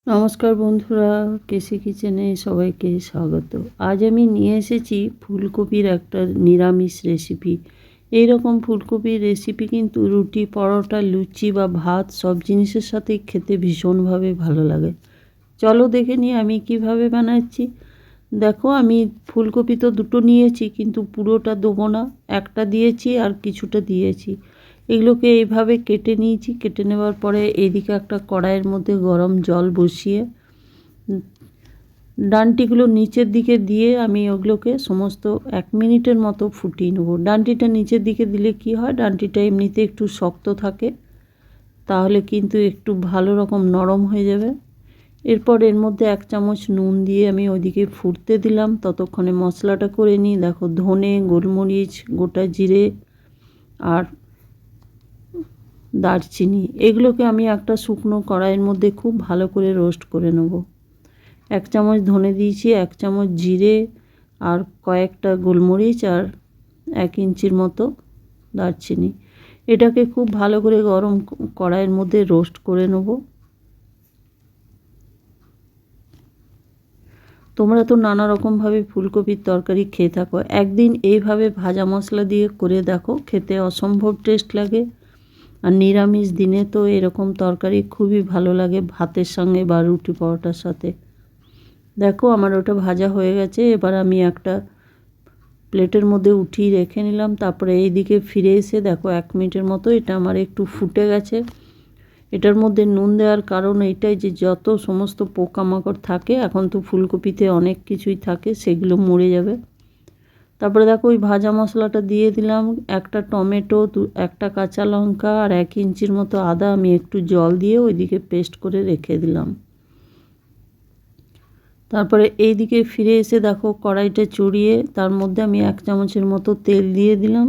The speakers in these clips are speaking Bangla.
নমস্কার বন্ধুরা, কেসি কিচেনে সবাইকে স্বাগত। আজ আমি নিয়ে এসেছি ফুলকপির একটা নিরামিষ রেসিপি। এই রকম ফুলকপির রেসিপি কিন্তু রুটি, পরোটা, লুচি বা ভাত সব জিনিসের সাথেই খেতে ভীষণভাবে ভালো লাগে। চলো দেখে নিই আমি কিভাবে বানাচ্ছি। দেখো, আমি ফুলকপি তো দুটো নিয়েছি, কিন্তু পুরোটা দেবো না, একটা দিয়েছি আর কিছুটা দিয়েছি। এগুলোকে এইভাবে কেটে নিয়েছি। কেটে নেওয়ার পরে এইদিকে একটা কড়াইয়ের মধ্যে গরম জল বসিয়ে ডাঁটিগুলো নিচের দিকে দিয়ে আমি ওগুলোকে সমস্ত 1 মিনিটের মতো ফুটিয়ে নেবো। ডাঁটিটা নিচের দিকে দিলে কি হয়, ডাঁটিটা এমনিতে একটু শক্ত থাকে, তাহলে কিন্তু একটু ভালো রকম নরম হয়ে যাবে। এরপর এর মধ্যে 1 চামচ নুন দিয়ে আমি ওইদিকে ফুটতে দিলাম। ততক্ষণে মশলাটা করে নিই। দেখো, ধনে, গোলমরিচ, গোটা জিরে আর দারচিনি, এগুলোকে আমি একটা শুকনো কড়াইয়ের মধ্যে খুব ভালো করে রোস্ট করে নেব। 1 চামচ ধনে দিয়েছি, 1 চামচ জিরে আর কয়েকটা গোলমরিচ আর 1 ইঞ্চির মতো দারচিনি। এটাকে খুব ভালো করে গরম কড়াইয়ের মধ্যে রোস্ট করে নেব। তোমরা তো নানা রকমভাবে ফুলকপির তরকারি খেয়ে থাকো, একদিন এইভাবে ভাজা মশলা দিয়ে করে দেখো, খেতে অসম্ভব টেস্ট লাগে। আর নিরামিষ দিনে তো এরকম তরকারি খুবই ভালো লাগে ভাতের সঙ্গে বা রুটি পরোটার সাথে। দেখো, আমার ওটা ভাজা হয়ে গেছে। এবার আমি একটা প্লেটের মধ্যে উঠিয়ে রেখে নিলাম। তারপরে এইদিকে ফিরে এসে দেখো 1 মিনিটের মতো এটা আমার একটু ফুটে গেছে। এটার মধ্যে নুন দেওয়ার কারণ এইটাই যে যত সমস্ত পোকামাকড় থাকে, এখন তো ফুলকপিতে অনেক কিছুই থাকে, সেগুলো মরে যাবে। তারপরে দেখো ওই ভাজা মশলাটা দিয়ে দিলাম, একটা টমেটো, একটা কাঁচা লঙ্কা আর 1 ইঞ্চির মতো আদা আমি একটু জল দিয়ে ওইদিকে পেস্ট করে রেখে দিলাম। তারপরে এই দিকে ফিরে এসে দেখো কড়াইটা চড়িয়ে তার মধ্যে আমি 1 চামচের মতো তেল দিয়ে দিলাম।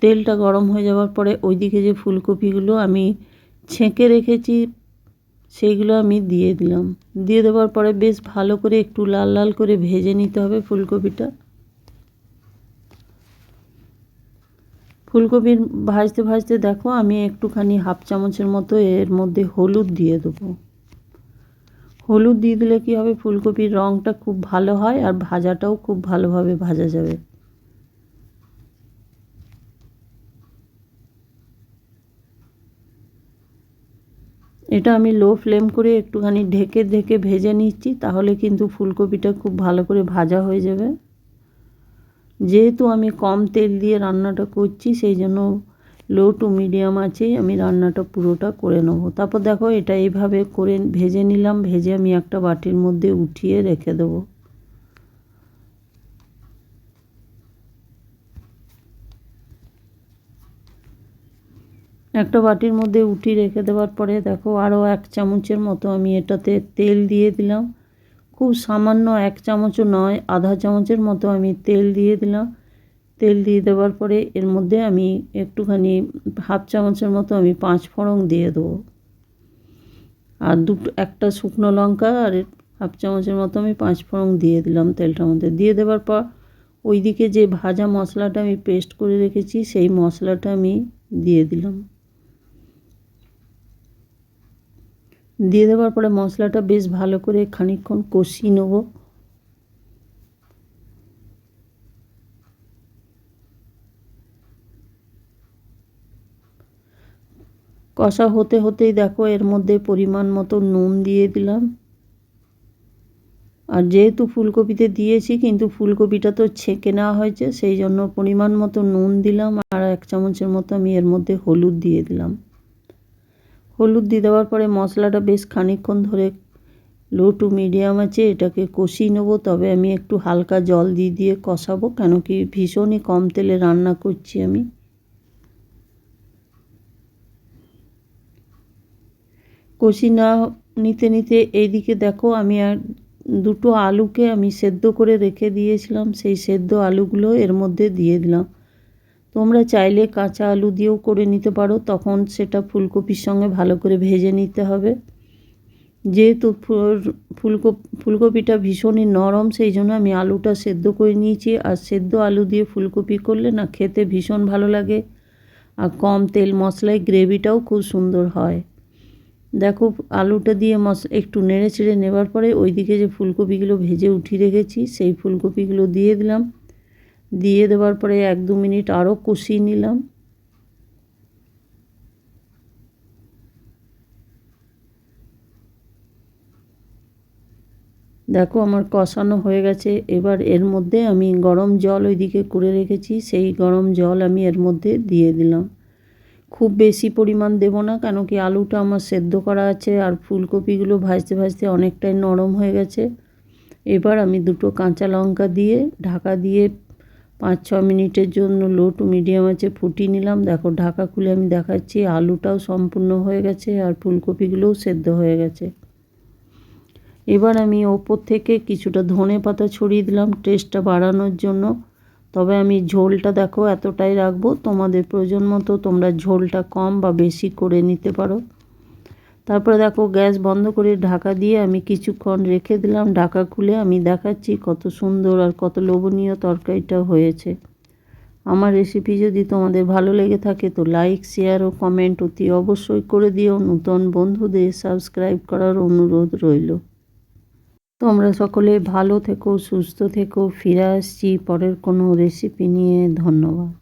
তেলটা গরম হয়ে যাওয়ার পরে ওইদিকে যে ফুলকপিগুলো আমি ছেঁকে রেখেছি সেইগুলো আমি দিয়ে দিলাম। দিয়ে দেওয়ার পরে বেশ ভালো করে একটু লাল লাল করে ভেজে নিতে হবে ফুলকপিটা। ফুলকপি ভাজতে ভাজতে দেখো আমি একটুখানি 1/2 চামচের মতো এর মধ্যে হলুদ দিয়ে দেবো। হলুদ দিয়ে দিলে কী হবে, ফুলকপির রঙটা খুব ভালো হয় আর ভাজাটাও খুব ভালোভাবে ভাজা যাবে। এটা আমি লো ফ্লেম করে একটুখানি ঢেকে ঢেকে ভেজে নিচ্ছি, তাহলে কিন্তু ফুলকপিটা খুব ভালো করে ভাজা হয়ে যাবে। যেহেতু আমি কম তেল দিয়ে রান্নাটা করছি, সেই জন্য লো টু মিডিয়াম আঁচেই আমি রান্নাটা পুরোটা করে নেব। তারপর দেখো এটা এইভাবে করে ভেজে নিলাম। ভেজে আমি একটা বাটির মধ্যে উঠিয়ে রেখে দেবো। একটা বাটির মধ্যে উঠিয়ে রেখে দেওয়ার পরে দেখো আরও 1 চামচের মতো আমি এটাতে তেল দিয়ে দিলাম। খুব সামান্য, 1 চামচও নয়, আধা চামচের মতো আমি তেল দিয়ে দিলাম। তেল দিয়ে দেওয়ার পরে এর মধ্যে আমি একটুখানি 1/2 চামচের মতো আমি 5 ফোড়ন দিয়ে দেবো। আর একটা শুকনো লঙ্কা আর 1/2 চামচের মতো আমি 5 ফোড়ন দিয়ে দিলাম তেলটার মধ্যে। দিয়ে দেওয়ার পর ওইদিকে যে ভাজা মশলাটা আমি পেস্ট করে রেখেছি সেই মশলাটা আমি দিয়ে দিলাম। দিয়ে দেওয়ার পরে মশলাটা বেশ ভালো করে খানিকক্ষণ কষিয়ে নেব। কষা হতে হতেই দেখো এর মধ্যে পরিমাণ মতো নুন দিয়ে দিলাম। আর যেহেতু ফুলকপিতে দিয়েছি, কিন্তু ফুলকপিটা তো ছেঁকে নেওয়া হয়েছে, সেই জন্য পরিমাণ মতো নুন দিলাম। আর 1 চামচের মতো আমি এর মধ্যে হলুদ দিয়ে দিলাম। হলুদ দিয়ে দেওয়ার পরে মশলাটা বেশ খানিকক্ষণ ধরে লো টু মিডিয়াম আছে এটাকে কষিয়ে নেবো। তবে আমি একটু হালকা জল দিয়ে দিয়ে কষাবো, কেন কি ভীষণই কম তেলে রান্না করছি আমি। কষি না নিতে নিতে এইদিকে দেখো আমি আর 2টো আলুকে আমি সেদ্ধ করে রেখে দিয়েছিলাম, সেই সেদ্ধ আলুগুলো এর মধ্যে দিয়ে দিলাম। তোমরা চাইলে কাঁচা আলু দিয়েও করে নিতে পারো, তখন সেটা ফুলকপির সঙ্গে ভালো করে ভেজে নিতে হবে। যেহেতু ফুলকপিটা ভীষণই নরম, সেই জন্য আমি আলুটা সেদ্ধ করে নিয়েছি। আর সেদ্ধ আলু দিয়ে ফুলকপি করলে না খেতে ভীষণ ভালো লাগে, আর কম তেল মশলায় গ্রেভিটাও খুব সুন্দর হয়। দেখো আলুটা দিয়ে একটু নেড়ে চেড়ে নেবার পরে ওইদিকে যে ফুলকপিগুলো ভেজে উঠিয়ে রেখেছি সেই ফুলকপিগুলো দিয়ে দিলাম। দিয়ে দেওয়ার পরে 1-2 মিনিট আরও কষিয়ে নিলাম। দেখো আমার কষানো হয়ে গেছে। এবার এর মধ্যে আমি গরম জল ওইদিকে করে রেখেছি, সেই গরম জল আমি এর মধ্যে দিয়ে দিলাম। খুব বেশি পরিমাণ দেব না, কেন কি আলুটা আমার সেদ্ধ করা আছে আর ফুলকপিগুলো ভাজতে ভাজতে অনেকটাই নরম হয়ে গেছে। এবার আমি 2টো কাঁচা লঙ্কা দিয়ে ঢাকা দিয়ে 5-6 মিনিটের জন্য লো টু মিডিয়াম আঁচে ফুটিয়ে নিলাম। দেখো ঢাকা খুলে আমি দেখাচ্ছি আলুটাও সম্পূর্ণ হয়ে গেছে আর ফুলকপিগুলোও সেদ্ধ হয়ে গেছে। এবার আমি ওপর থেকে কিছুটা ধনে পাতা ছড়িয়ে দিলাম টেস্টটা বাড়ানোর জন্য। তবে আমি ঝোলটা দেখো এতটাই রাখবো, তোমাদের প্রয়োজন মতো তোমরা ঝোলটা কম বা বেশি করে নিতে পারো। তারপরে দেখো গ্যাস বন্ধ করে ঢাকা দিয়ে আমি কিছুক্ষণ রেখে দিলাম। ঢাকা খুলে আমি দেখাচ্ছি কত সুন্দর আর কত লোভনীয় তরকারিটা হয়েছে। আমার রেসিপি যদি তোমাদের ভালো লেগে থাকে তো লাইক, শেয়ার ও কমেন্ট অতি অবশ্যই করে দিও। নতুন বন্ধুদের সাবস্ক্রাইব করার অনুরোধ রইল। তোমরা সকলে ভালো থেকো, সুস্থ থেকো। ফিরে আসছি পরের কোনো রেসিপি নিয়ে। ধন্যবাদ।